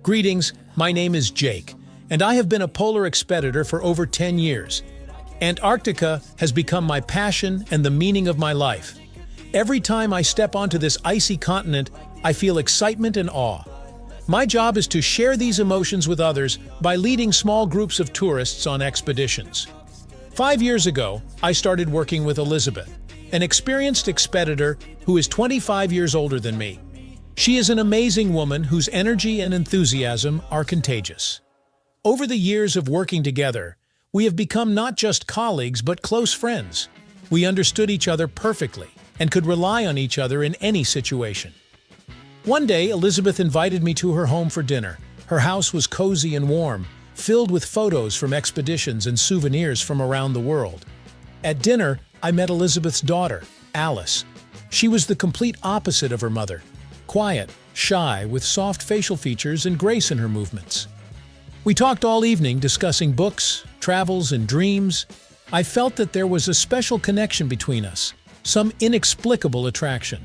Greetings, my name is Jake, and I have been a polar expeditor for over 10 years. Antarctica has become my passion and the meaning of my life. Every time I step onto this icy continent, I feel excitement and awe. My job is to share these emotions with others by leading small groups of tourists on expeditions. 5 years ago, I started working with Elizabeth, an experienced expeditor who is 25 years older than me. She is an amazing woman whose energy and enthusiasm are contagious. Over the years of working together, we have become not just colleagues but close friends. We understood each other perfectly and could rely on each other in any situation. One day, Elizabeth invited me to her home for dinner. Her house was cozy and warm, filled with photos from expeditions and souvenirs from around the world. At dinner, I met Elizabeth's daughter, Alice. She was the complete opposite of her mother. Quiet, shy, with soft facial features and grace in her movements. We talked all evening, discussing books, travels, and dreams. I felt that there was a special connection between us, some inexplicable attraction.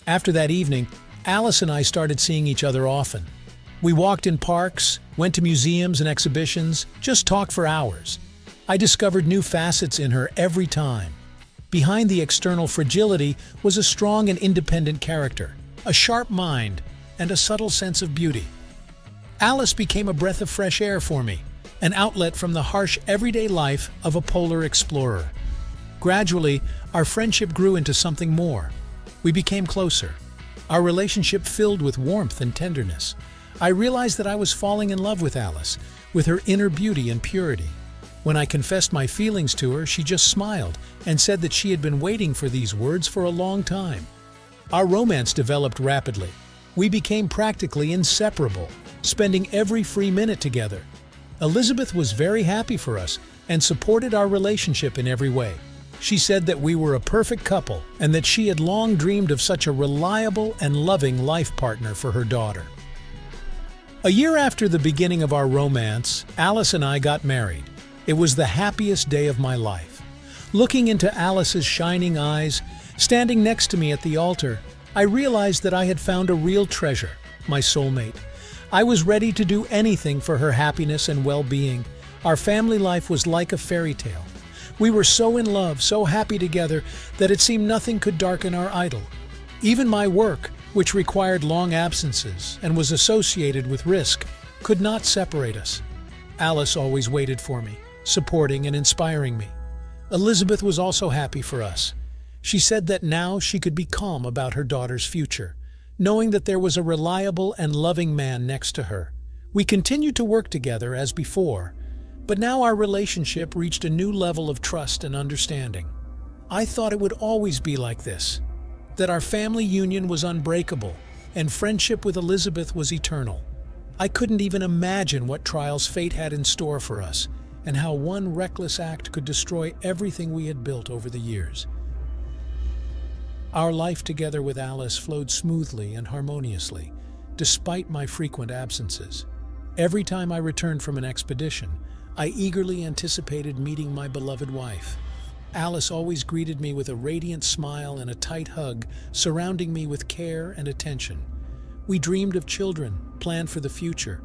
After that evening, Alice and I started seeing each other often. We walked in parks, went to museums and exhibitions, just talked for hours. I discovered new facets in her every time. Behind the external fragility was a strong and independent character, a sharp mind, and a subtle sense of beauty. Alice became a breath of fresh air for me, an outlet from the harsh everyday life of a polar explorer. Gradually, our friendship grew into something more. We became closer, our relationship filled with warmth and tenderness. I realized that I was falling in love with Alice, with her inner beauty and purity. When I confessed my feelings to her, she just smiled and said that she had been waiting for these words for a long time. Our romance developed rapidly. We became practically inseparable, spending every free minute together. Elizabeth was very happy for us and supported our relationship in every way. She said that we were a perfect couple and that she had long dreamed of such a reliable and loving life partner for her daughter. A year after the beginning of our romance, Alice and I got married. It was the happiest day of my life. Looking into Alice's shining eyes, standing next to me at the altar, I realized that I had found a real treasure, my soulmate. I was ready to do anything for her happiness and well-being. Our family life was like a fairy tale. We were so in love, so happy together, that it seemed nothing could darken our idyll. Even my work, which required long absences and was associated with risk, could not separate us. Alice always waited for me, supporting and inspiring me. Elizabeth was also happy for us. She said that now she could be calm about her daughter's future, knowing that there was a reliable and loving man next to her. We continued to work together as before, but now our relationship reached a new level of trust and understanding. I thought it would always be like this, that our family union was unbreakable and friendship with Elizabeth was eternal. I couldn't even imagine what trials fate had in store for us and how one reckless act could destroy everything we had built over the years. Our life together with Alice flowed smoothly and harmoniously, despite my frequent absences. Every time I returned from an expedition, I eagerly anticipated meeting my beloved wife. Alice always greeted me with a radiant smile and a tight hug, surrounding me with care and attention. We dreamed of children, planned for the future.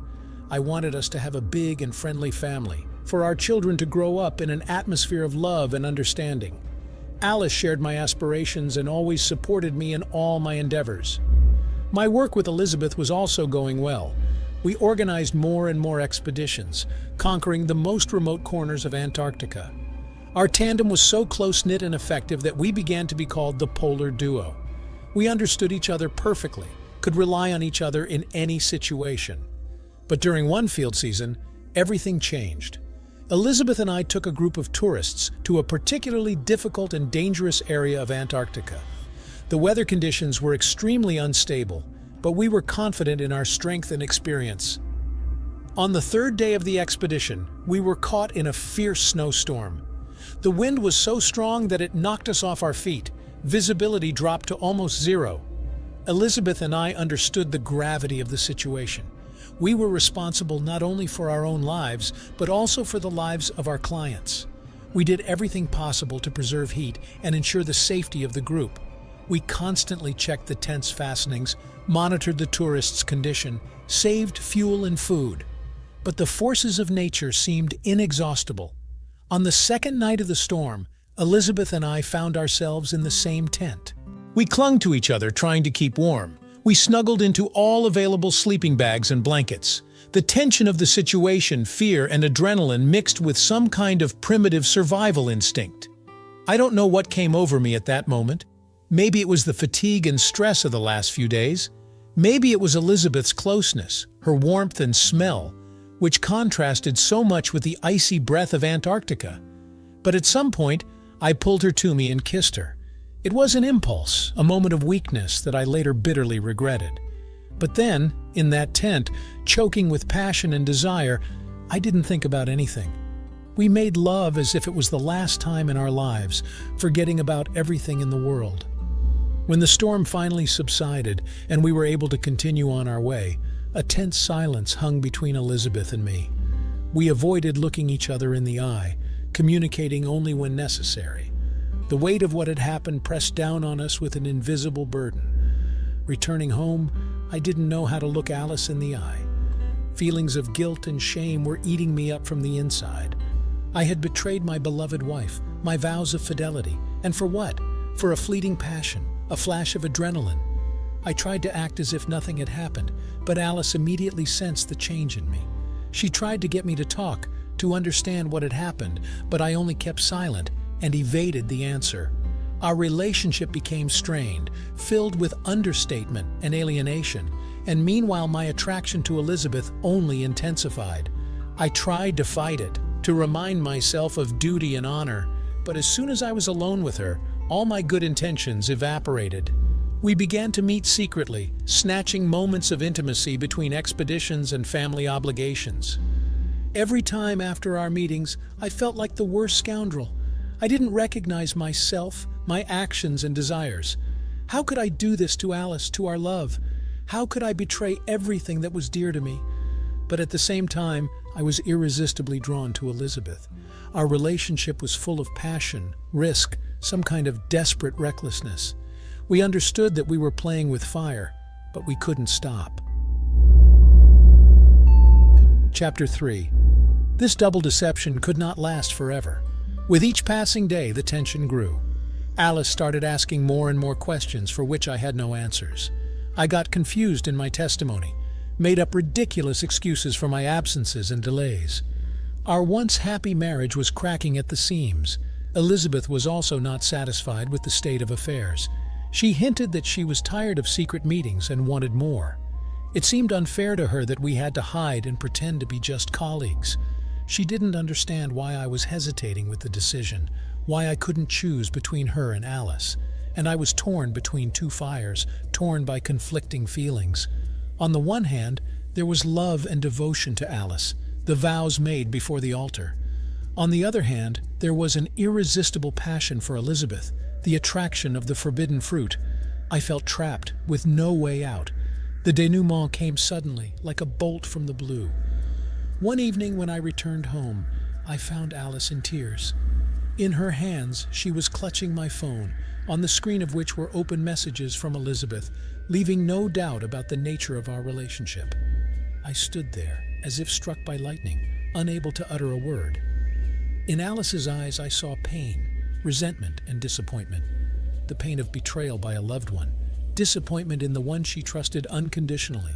I wanted us to have a big and friendly family, for our children to grow up in an atmosphere of love and understanding. Alice shared my aspirations and always supported me in all my endeavors. My work with Elizabeth was also going well. We organized more and more expeditions, conquering the most remote corners of Antarctica. Our tandem was so close-knit and effective that we began to be called the Polar Duo. We understood each other perfectly, could rely on each other in any situation. But during one field season, everything changed. Elizabeth and I took a group of tourists to a particularly difficult and dangerous area of Antarctica. The weather conditions were extremely unstable, but we were confident in our strength and experience. On the third day of the expedition, we were caught in a fierce snowstorm. The wind was so strong that it knocked us off our feet. Visibility dropped to almost zero. Elizabeth and I understood the gravity of the situation. We were responsible not only for our own lives, but also for the lives of our clients. We did everything possible to preserve heat and ensure the safety of the group. We constantly checked the tent's fastenings, monitored the tourists' condition, saved fuel and food. But the forces of nature seemed inexhaustible. On the second night of the storm, Elizabeth and I found ourselves in the same tent. We clung to each other, trying to keep warm. We snuggled into all available sleeping bags and blankets. The tension of the situation, fear and adrenaline mixed with some kind of primitive survival instinct. I don't know what came over me at that moment. Maybe it was the fatigue and stress of the last few days. Maybe it was Elizabeth's closeness, her warmth and smell, which contrasted so much with the icy breath of Antarctica. But at some point, I pulled her to me and kissed her. It was an impulse, a moment of weakness that I later bitterly regretted. But then, in that tent, choking with passion and desire, I didn't think about anything. We made love as if it was the last time in our lives, forgetting about everything in the world. When the storm finally subsided and we were able to continue on our way, a tense silence hung between Elizabeth and me. We avoided looking each other in the eye, communicating only when necessary. The weight of what had happened pressed down on us with an invisible burden. Returning home, I didn't know how to look Alice in the eye. Feelings of guilt and shame were eating me up from the inside. I had betrayed my beloved wife, my vows of fidelity, and for what? For a fleeting passion, a flash of adrenaline. I tried to act as if nothing had happened, but Alice immediately sensed the change in me. She tried to get me to talk, to understand what had happened, but I only kept silent and evaded the answer. Our relationship became strained, filled with understatement and alienation, and meanwhile my attraction to Elizabeth only intensified. I tried to fight it, to remind myself of duty and honor, but as soon as I was alone with her, all my good intentions evaporated. We began to meet secretly, snatching moments of intimacy between expeditions and family obligations. Every time after our meetings, I felt like the worst scoundrel. I didn't recognize myself, my actions and desires. How could I do this to Alice, to our love? How could I betray everything that was dear to me? But at the same time, I was irresistibly drawn to Elizabeth. Our relationship was full of passion, risk, some kind of desperate recklessness. We understood that we were playing with fire, but we couldn't stop. Chapter 3. This double deception could not last forever. With each passing day, the tension grew. Alice started asking more and more questions for which I had no answers. I got confused in my testimony, made up ridiculous excuses for my absences and delays. Our once happy marriage was cracking at the seams. Elizabeth was also not satisfied with the state of affairs. She hinted that she was tired of secret meetings and wanted more. It seemed unfair to her that we had to hide and pretend to be just colleagues. She didn't understand why I was hesitating with the decision, why I couldn't choose between her and Alice. And I was torn between two fires, torn by conflicting feelings. On the one hand, there was love and devotion to Alice, the vows made before the altar. On the other hand, there was an irresistible passion for Elizabeth, the attraction of the forbidden fruit. I felt trapped, with no way out. The denouement came suddenly, like a bolt from the blue. One evening when I returned home, I found Alice in tears. In her hands, she was clutching my phone, on the screen of which were open messages from Elizabeth, leaving no doubt about the nature of our relationship. I stood there, as if struck by lightning, unable to utter a word. In Alice's eyes, I saw pain, resentment, and disappointment. The pain of betrayal by a loved one, disappointment in the one she trusted unconditionally.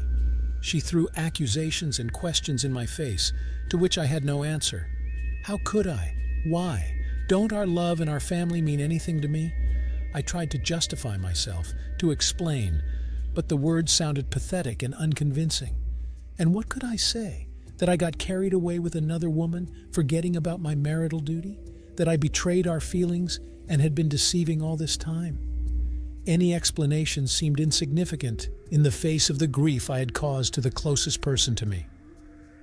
She threw accusations and questions in my face, to which I had no answer. How could I? Why? Don't our love and our family mean anything to me? I tried to justify myself, to explain, but the words sounded pathetic and unconvincing. And what could I say? That I got carried away with another woman, forgetting about my marital duty? That I betrayed our feelings and had been deceiving all this time? Any explanation seemed insignificant in the face of the grief I had caused to the closest person to me.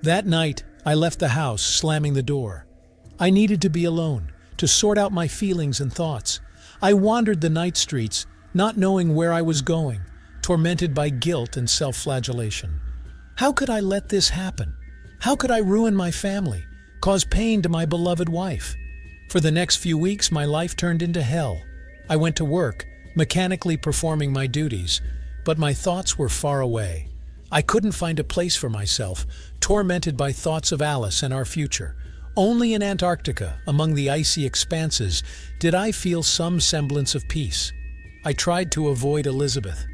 That night, I left the house, slamming the door. I needed to be alone, to sort out my feelings and thoughts. I wandered the night streets, not knowing where I was going, tormented by guilt and self-flagellation. How could I let this happen? How could I ruin my family, cause pain to my beloved wife? For the next few weeks, my life turned into hell. I went to work, mechanically performing my duties, but my thoughts were far away. I couldn't find a place for myself, tormented by thoughts of Alice and our future. Only in Antarctica, among the icy expanses, did I feel some semblance of peace. I tried to avoid Elizabeth.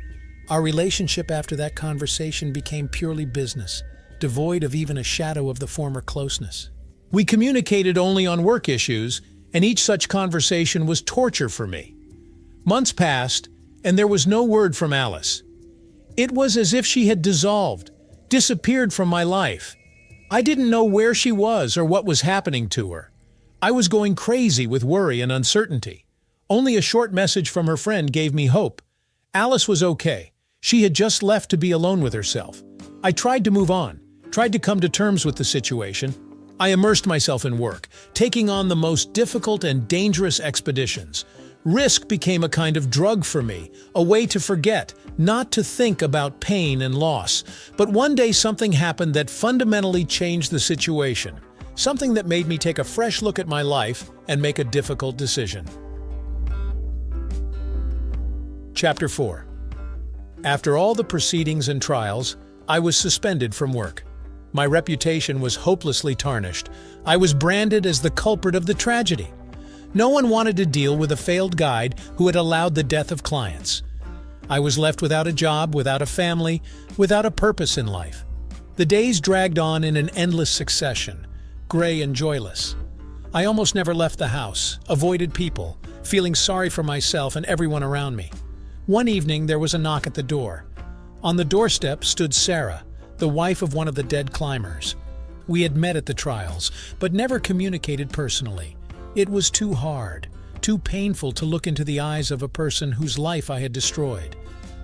Our relationship after that conversation became purely business, devoid of even a shadow of the former closeness. We communicated only on work issues, and each such conversation was torture for me. Months passed, and there was no word from Alice. It was as if she had dissolved, disappeared from my life. I didn't know where she was or what was happening to her. I was going crazy with worry and uncertainty. Only a short message from her friend gave me hope. Alice was okay. She had just left to be alone with herself. I tried to move on, tried to come to terms with the situation. I immersed myself in work, taking on the most difficult and dangerous expeditions. Risk became a kind of drug for me, a way to forget, not to think about pain and loss. But one day something happened that fundamentally changed the situation, something that made me take a fresh look at my life and make a difficult decision. Chapter 4. After all the proceedings and trials, I was suspended from work. My reputation was hopelessly tarnished. I was branded as the culprit of the tragedy. No one wanted to deal with a failed guide who had allowed the death of clients. I was left without a job, without a family, without a purpose in life. The days dragged on in an endless succession, gray and joyless. I almost never left the house, avoided people, feeling sorry for myself and everyone around me. One evening, there was a knock at the door. On the doorstep stood Sarah, the wife of one of the dead climbers. We had met at the trials, but never communicated personally. It was too hard, too painful to look into the eyes of a person whose life I had destroyed.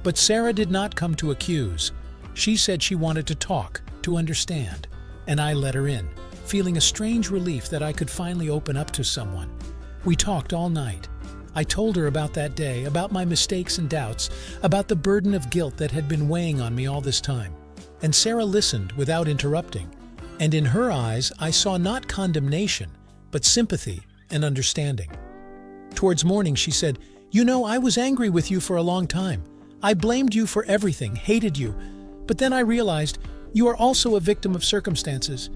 But Sarah did not come to accuse. She said she wanted to talk, to understand, and I let her in, feeling a strange relief that I could finally open up to someone. We talked all night. I told her about that day, about my mistakes and doubts, about the burden of guilt that had been weighing on me all this time. And Sarah listened without interrupting. And in her eyes, I saw not condemnation, but sympathy and understanding. Towards morning, she said, "You know, I was angry with you for a long time. I blamed you for everything, hated you. But then I realized you are also a victim of circumstances.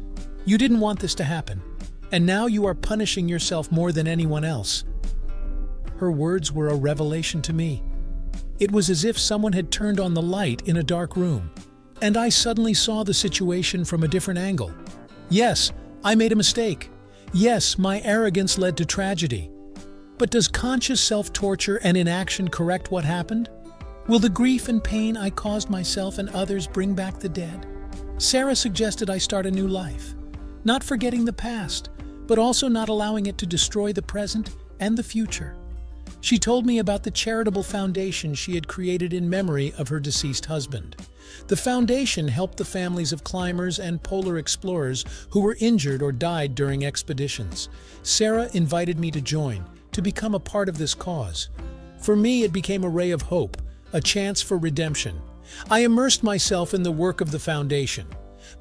You didn't want this to happen. And now you are punishing yourself more than anyone else." Her words were a revelation to me. It was as if someone had turned on the light in a dark room, and I suddenly saw the situation from a different angle. Yes, I made a mistake. Yes, my arrogance led to tragedy. But does conscious self-torture and inaction correct what happened? Will the grief and pain I caused myself and others bring back the dead? Sarah suggested I start a new life, not forgetting the past, but also not allowing it to destroy the present and the future. She told me about the charitable foundation she had created in memory of her deceased husband. The foundation helped the families of climbers and polar explorers who were injured or died during expeditions. Sarah invited me to join, to become a part of this cause. For me, it became a ray of hope, a chance for redemption. I immersed myself in the work of the foundation.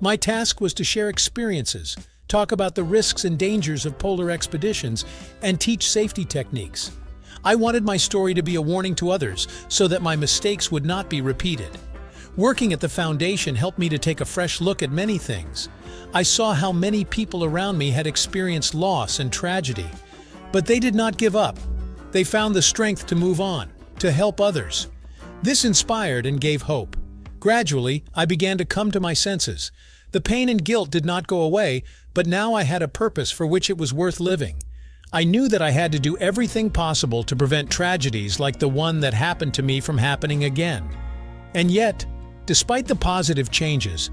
My task was to share experiences, talk about the risks and dangers of polar expeditions, and teach safety techniques. I wanted my story to be a warning to others so that my mistakes would not be repeated. Working at the foundation helped me to take a fresh look at many things. I saw how many people around me had experienced loss and tragedy, but they did not give up. They found the strength to move on, to help others. This inspired and gave hope. Gradually, I began to come to my senses. The pain and guilt did not go away, but now I had a purpose for which it was worth living. I knew that I had to do everything possible to prevent tragedies like the one that happened to me from happening again. And yet, despite the positive changes,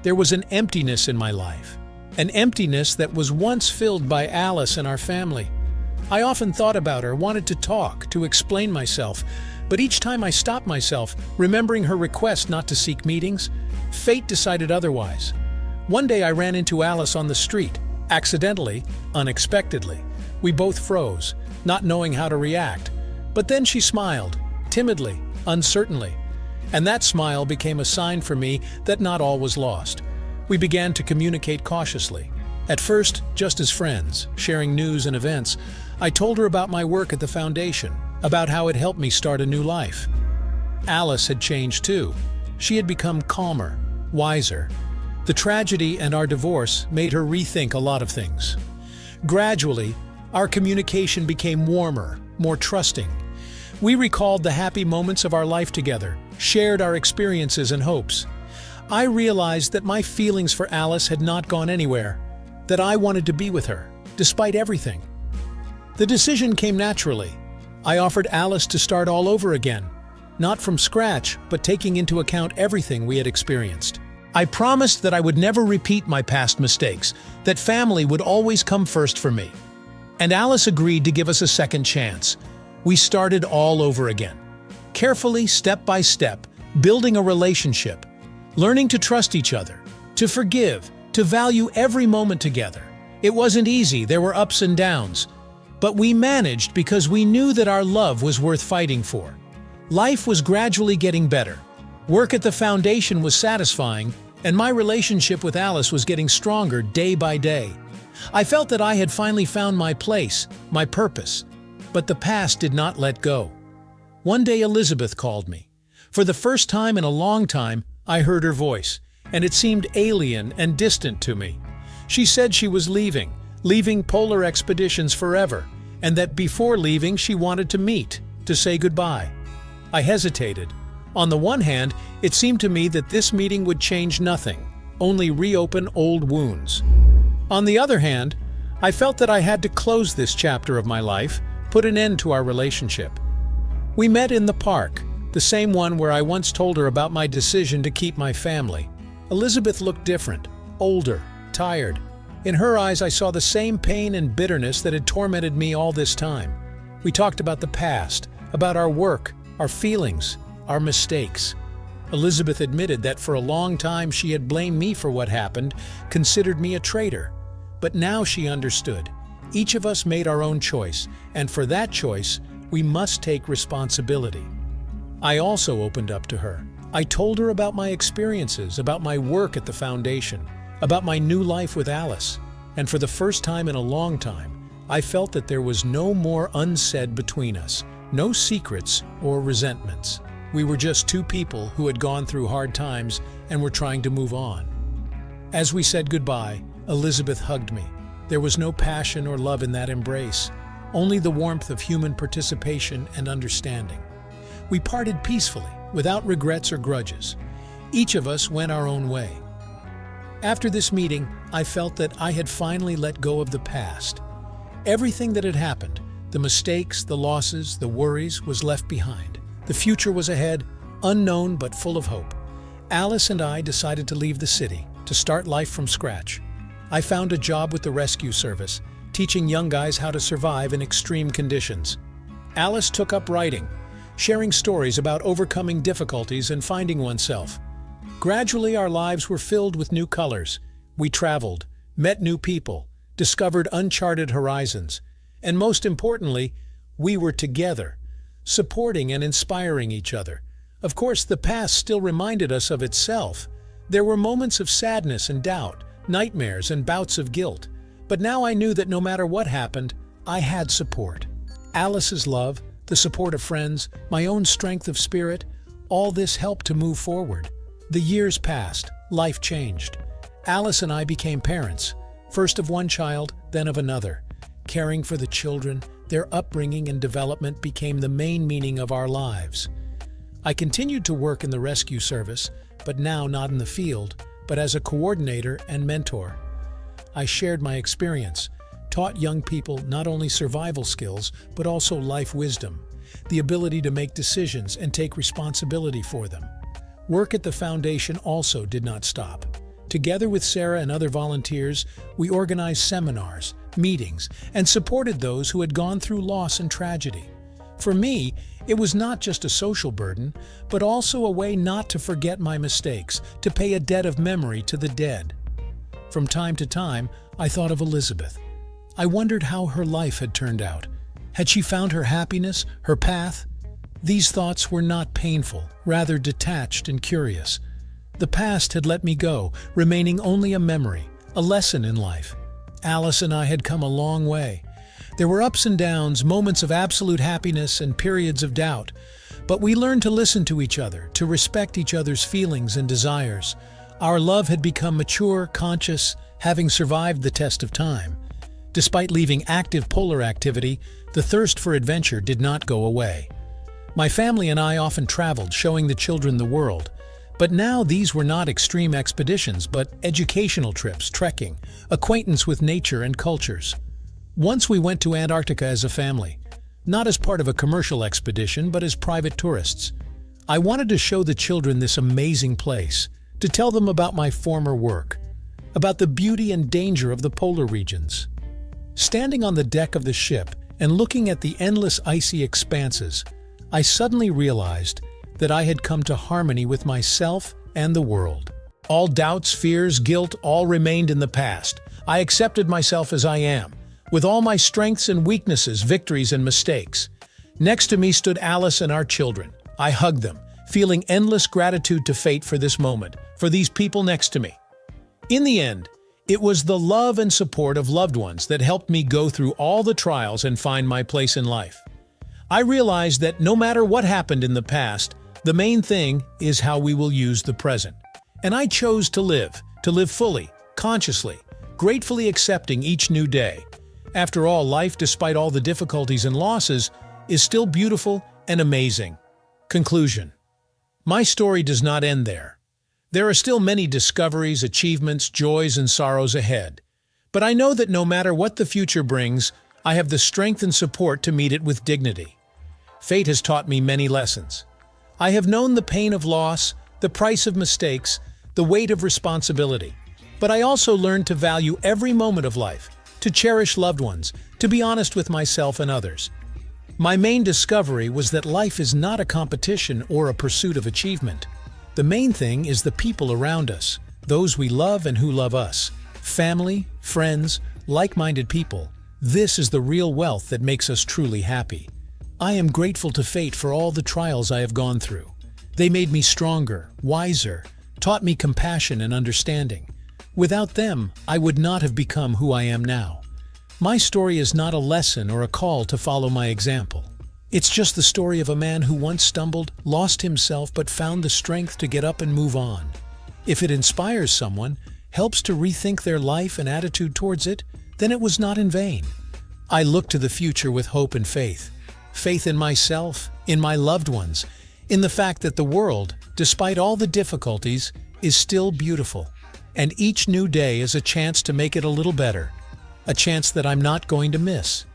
there was an emptiness in my life. An emptiness that was once filled by Alice and our family. I often thought about her, wanted to talk, to explain myself, but each time I stopped myself, remembering her request not to seek meetings, fate decided otherwise. One day I ran into Alice on the street, accidentally, unexpectedly. We both froze, not knowing how to react. But then she smiled, timidly, uncertainly. And that smile became a sign for me that not all was lost. We began to communicate cautiously. At first, just as friends, sharing news and events. I told her about my work at the foundation, about how it helped me start a new life. Alice had changed too. She had become calmer, wiser. The tragedy and our divorce made her rethink a lot of things. Gradually, our communication became warmer, more trusting. We recalled the happy moments of our life together, shared our experiences and hopes. I realized that my feelings for Alice had not gone anywhere, that I wanted to be with her, despite everything. The decision came naturally. I offered Alice to start all over again, not from scratch, but taking into account everything we had experienced. I promised that I would never repeat my past mistakes, that family would always come first for me. And Alice agreed to give us a second chance. We started all over again. Carefully, step by step, building a relationship, learning to trust each other, to forgive, to value every moment together. It wasn't easy, there were ups and downs. But we managed because we knew that our love was worth fighting for. Life was gradually getting better. Work at the foundation was satisfying, and my relationship with Alice was getting stronger day by day. I felt that I had finally found my place, my purpose. But the past did not let go. One day Elizabeth called me. For the first time in a long time, I heard her voice, and it seemed alien and distant to me. She said she was leaving polar expeditions forever, and that before leaving she wanted to meet, to say goodbye. I hesitated. On the one hand, it seemed to me that this meeting would change nothing, only reopen old wounds. On the other hand, I felt that I had to close this chapter of my life, put an end to our relationship. We met in the park, the same one where I once told her about my decision to keep my family. Elizabeth looked different, older, tired. In her eyes, I saw the same pain and bitterness that had tormented me all this time. We talked about the past, about our work, our feelings, our mistakes. Elizabeth admitted that for a long time she had blamed me for what happened, considered me a traitor. But now she understood. Each of us made our own choice, and for that choice, we must take responsibility. I also opened up to her. I told her about my experiences, about my work at the foundation, about my new life with Alice. And for the first time in a long time, I felt that there was no more unsaid between us, no secrets or resentments. We were just two people who had gone through hard times and were trying to move on. As we said goodbye, Elizabeth hugged me. There was no passion or love in that embrace, only the warmth of human participation and understanding. We parted peacefully, without regrets or grudges. Each of us went our own way. After this meeting, I felt that I had finally let go of the past. Everything that had happened, the mistakes, the losses, the worries, was left behind. The future was ahead, unknown but full of hope. Alice and I decided to leave the city, to start life from scratch. I found a job with the rescue service, teaching young guys how to survive in extreme conditions. Alice took up writing, sharing stories about overcoming difficulties and finding oneself. Gradually, our lives were filled with new colors. We traveled, met new people, discovered uncharted horizons, and most importantly, we were together, supporting and inspiring each other. Of course, the past still reminded us of itself. There were moments of sadness and doubt, nightmares and bouts of guilt. But now I knew that no matter what happened, I had support. Alice's love, the support of friends, my own strength of spirit, all this helped to move forward. The years passed, life changed. Alice and I became parents, first of one child, then of another. Caring for the children, their upbringing and development became the main meaning of our lives. I continued to work in the rescue service, but now not in the field, but as a coordinator and mentor. I shared my experience, taught young people not only survival skills, but also life wisdom, the ability to make decisions and take responsibility for them. Work at the foundation also did not stop. Together with Sarah and other volunteers, we organized seminars, meetings, and supported those who had gone through loss and tragedy. For me, it was not just a social burden, but also a way not to forget my mistakes, to pay a debt of memory to the dead. From time to time, I thought of Elizabeth. I wondered how her life had turned out. Had she found her happiness, her path? These thoughts were not painful, rather detached and curious. The past had let me go, remaining only a memory, a lesson in life. Alice and I had come a long way. There were ups and downs, moments of absolute happiness and periods of doubt. But we learned to listen to each other, to respect each other's feelings and desires. Our love had become mature, conscious, having survived the test of time. Despite leaving active polar activity, the thirst for adventure did not go away. My family and I often traveled, showing the children the world. But now these were not extreme expeditions, but educational trips, trekking, acquaintance with nature and cultures. Once we went to Antarctica as a family, not as part of a commercial expedition, but as private tourists. I wanted to show the children this amazing place, to tell them about my former work, about the beauty and danger of the polar regions. Standing on the deck of the ship and looking at the endless icy expanses, I suddenly realized that I had come to harmony with myself and the world. All doubts, fears, guilt, all remained in the past. I accepted myself as I am, with all my strengths and weaknesses, victories and mistakes. Next to me stood Alice and our children. I hugged them, feeling endless gratitude to fate for this moment, for these people next to me. In the end, it was the love and support of loved ones that helped me go through all the trials and find my place in life. I realized that no matter what happened in the past, the main thing is how we will use the present. And I chose to live fully, consciously, gratefully accepting each new day. After all, life, despite all the difficulties and losses, is still beautiful and amazing. Conclusion. My story does not end there. There are still many discoveries, achievements, joys, and sorrows ahead. But I know that no matter what the future brings, I have the strength and support to meet it with dignity. Fate has taught me many lessons. I have known the pain of loss, the price of mistakes, the weight of responsibility. But I also learned to value every moment of life, to cherish loved ones, to be honest with myself and others. My main discovery was that life is not a competition or a pursuit of achievement. The main thing is the people around us, those we love and who love us. Family, friends, like-minded people. This is the real wealth that makes us truly happy. I am grateful to fate for all the trials I have gone through. They made me stronger, wiser, taught me compassion and understanding. Without them, I would not have become who I am now. My story is not a lesson or a call to follow my example. It's just the story of a man who once stumbled, lost himself, but found the strength to get up and move on. If it inspires someone, helps to rethink their life and attitude towards it, then it was not in vain. I look to the future with hope and faith. Faith in myself, in my loved ones, in the fact that the world, despite all the difficulties, is still beautiful. And each new day is a chance to make it a little better, a chance that I'm not going to miss.